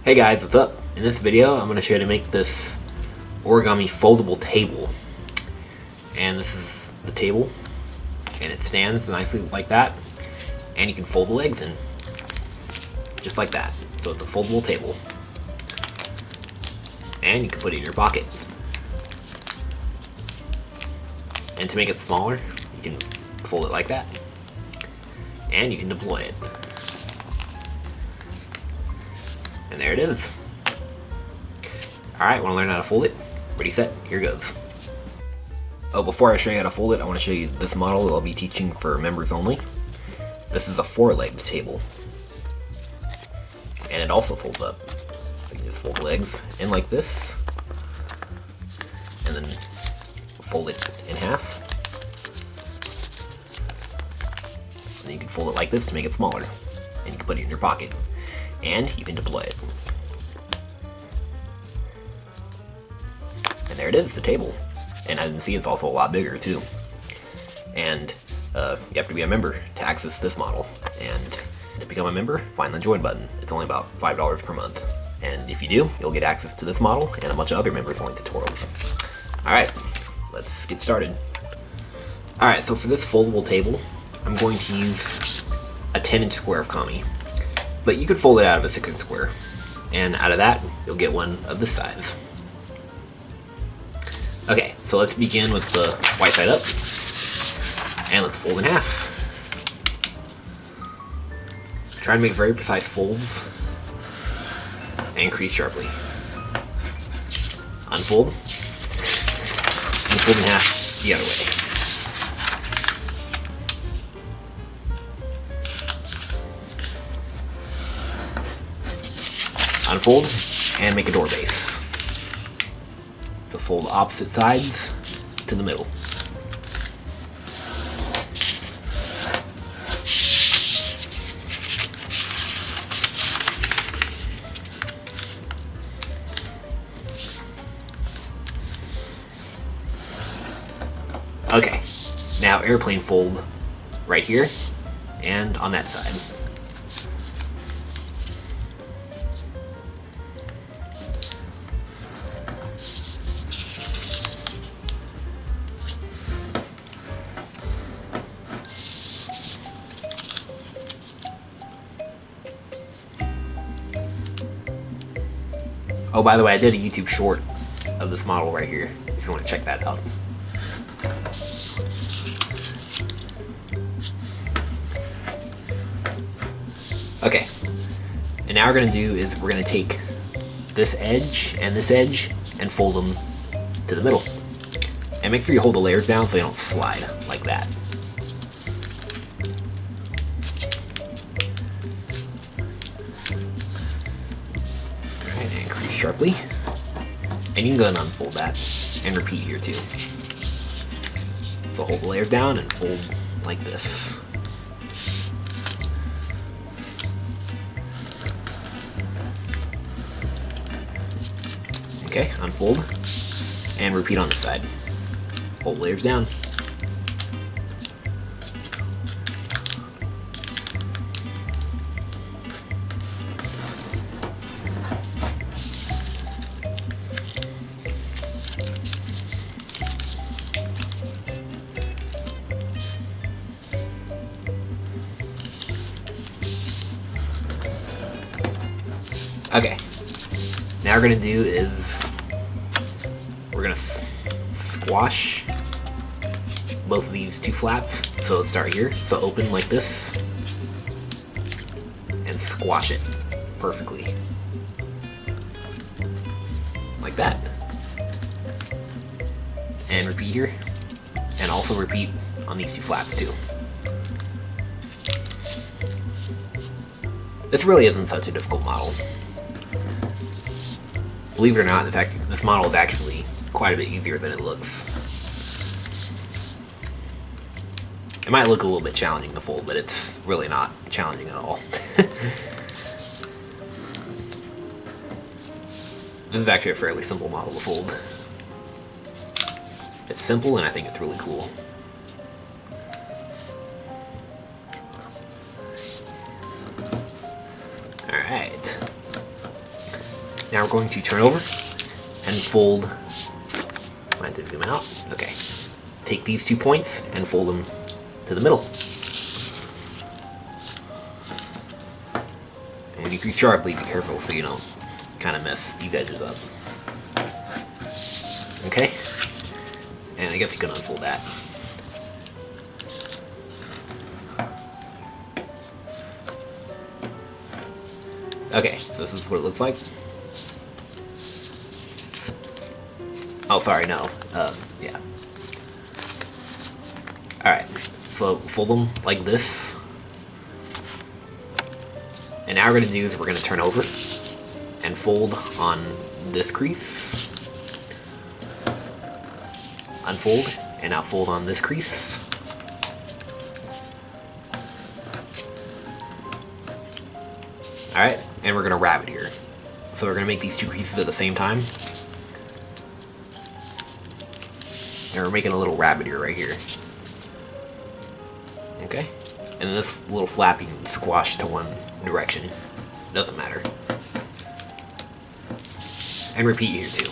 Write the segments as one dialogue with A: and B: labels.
A: Hey guys, what's up? In this video, I'm going to show you how to make this origami foldable table. And this is the table, and it stands nicely like that, and you can fold the legs in, just like that. So it's a foldable table, and you can put it in your pocket. And to make it smaller, you can fold it like that, and you can deploy it. And there it is. Alright, want to learn how to fold it? Ready, set, here goes. Oh, before I show you how to fold it, I want to show you this model that I'll be teaching for members only. This is a 4-legged table. And it also folds up. You can just fold the legs in like this. And then fold it in half. And then you can fold it like this to make it smaller. And you can put it in your pocket. And you can deploy it. And there it is, the table. And as you can see, it's also a lot bigger too. And you have to be a member to access this model. And to become a member, find the join button. It's only about $5 per month. And if you do, you'll get access to this model and a bunch of other members only tutorials. Alright, let's get started. Alright, so for this foldable table, I'm going to use a 10-inch square of kami. But you could fold it out of a 6-inch square, and out of that, you'll get one of this size. Okay, so let's begin with the white side up, and let's fold in half. Try to make very precise folds, and crease sharply. Unfold, and fold in half the other way. Unfold and make a door base. So fold opposite sides to the middle. Okay, now airplane fold right here and on that side. Oh, by the way, I did a YouTube short of this model right here, if you want to check that out. Okay, and now what we're going to do is we're going to take this edge and fold them to the middle. And make sure you hold the layers down so they don't slide like that. Sharply, and you can go ahead and unfold that and repeat here too. So hold the layers down and fold like this. Okay, unfold and repeat on this side. Hold layers down. Okay, now what we're going to do is we're going to squash both of these two flaps. So let's start here. So open like this and squash it perfectly. Like that. And repeat here. And also repeat on these two flaps too. This really isn't such a difficult model. Believe it or not, in fact, this model is actually quite a bit easier than it looks. It might look a little bit challenging to fold, but it's really not challenging at all. This is actually a fairly simple model to fold. It's simple, and I think it's really cool. Alright. Now we're going to turn over and fold. I have to zoom out. Okay. Take these 2 points and fold them to the middle. And when you grease sharply, be careful so you don't kind of mess these edges up. Okay? And I guess you can unfold that. Okay, so this is what it looks like. Oh, sorry, no. Yeah. Alright, so fold them like this. And now we're going to do is we're going to turn over and fold on this crease. Unfold, and now fold on this crease. Alright, and we're going to wrap it here. So we're going to make these 2 creases at the same time. And we're making a little rabbit ear right here. Okay? And this little flap you can squash to one direction. Doesn't matter. And repeat here too.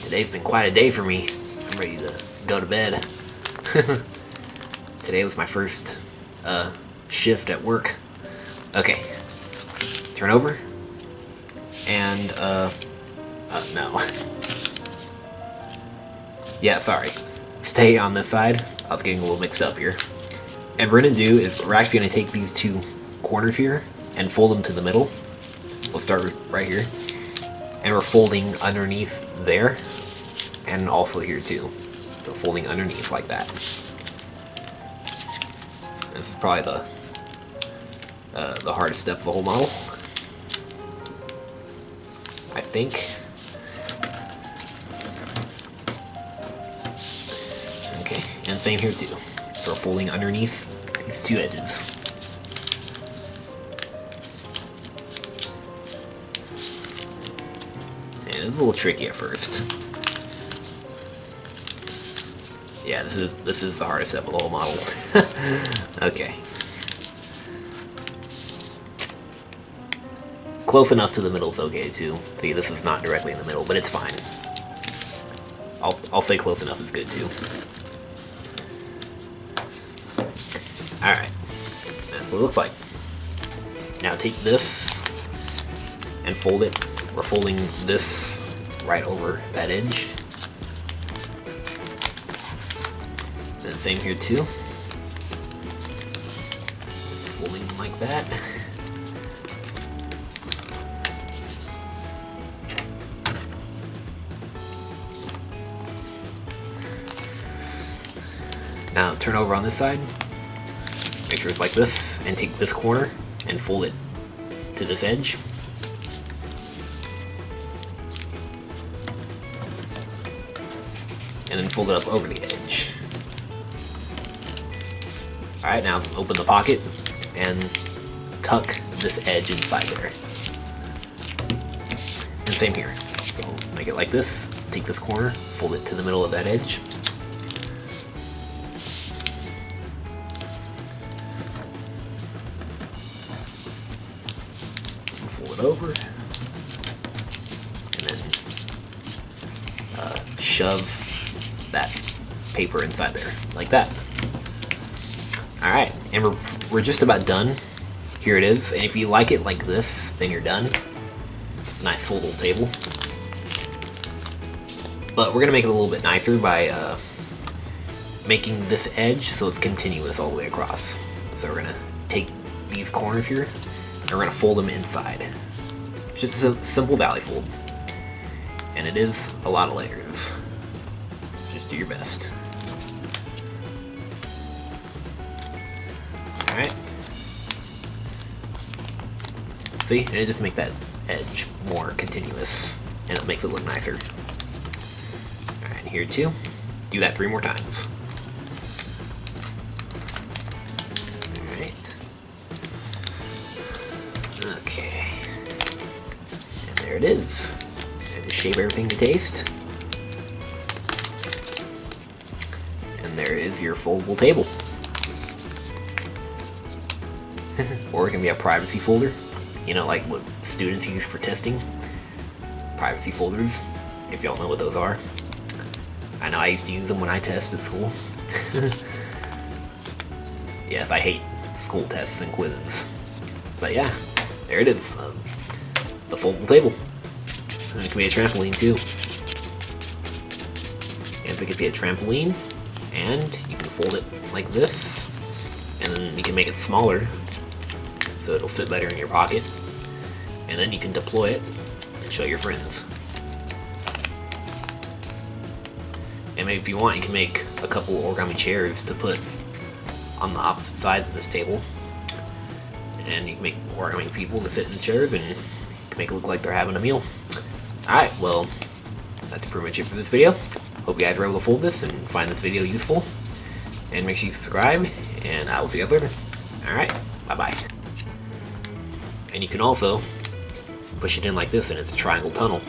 A: Today's been quite a day for me. I'm ready to go to bed. Today was my first shift at work. Okay. Turn over. And, no. Yeah, sorry. Stay on this side. I was getting a little mixed up here. And we're gonna do is we're actually gonna take these 2 corners here and fold them to the middle. We'll start right here. And we're folding underneath there. And also here too. So folding underneath like that. This is probably the hardest step of the whole model, I think. Okay, and same here too. So we're folding underneath these 2 edges. And it's a little tricky at first. Yeah, this is the hardest step of the whole model. Okay. Close enough to the middle is okay too. See, this is not directly in the middle, but it's fine. I'll say close enough is good too. Alright. That's what it looks like. Now take this and fold it. We're folding this right over that edge. And same here too. Just folding them like that. Now turn over on this side. Make sure it's like this, and take this corner and fold it to this edge. And then fold it up over the edge. Alright, now open the pocket and tuck this edge inside there. And same here. So make it like this, take this corner, fold it to the middle of that edge. And fold it over. And then shove that paper inside there, like that. Alright, and we're just about done. Here it is, and if you like it like this, then you're done. It's a nice foldable table. But we're going to make it a little bit nicer by making this edge so it's continuous all the way across. So we're going to take these corners here, and we're going to fold them inside. It's just a simple valley fold. And it is a lot of layers. Just do your best. Alright. See? And it just makes that edge more continuous. And it makes it look nicer. Alright, and here too. Do that 3 more times. Alright. Okay. And there it is. And just shape everything to taste. And there is your foldable table. Or it can be a privacy folder. You know, like what students use for testing. Privacy folders, if y'all know what those are. I know I used to use them when I test at school. Yes, I hate school tests and quizzes. But yeah, there it is. The foldable table. And it can be a trampoline too. And it can be a trampoline, and you can fold it like this, and then you can make it smaller so it'll fit better in your pocket, and then you can deploy it and show your friends. And maybe if you want, you can make a couple origami chairs to put on the opposite sides of this table, and you can make origami people to sit in the chairs, and you can make it look like they're having a meal. Alright, well, that's pretty much it for this video. Hope you guys were able to fold this and find this video useful. And make sure you subscribe, and I will see you guys later. Alright, bye-bye. And you can also push it in like this, and it's a triangle tunnel.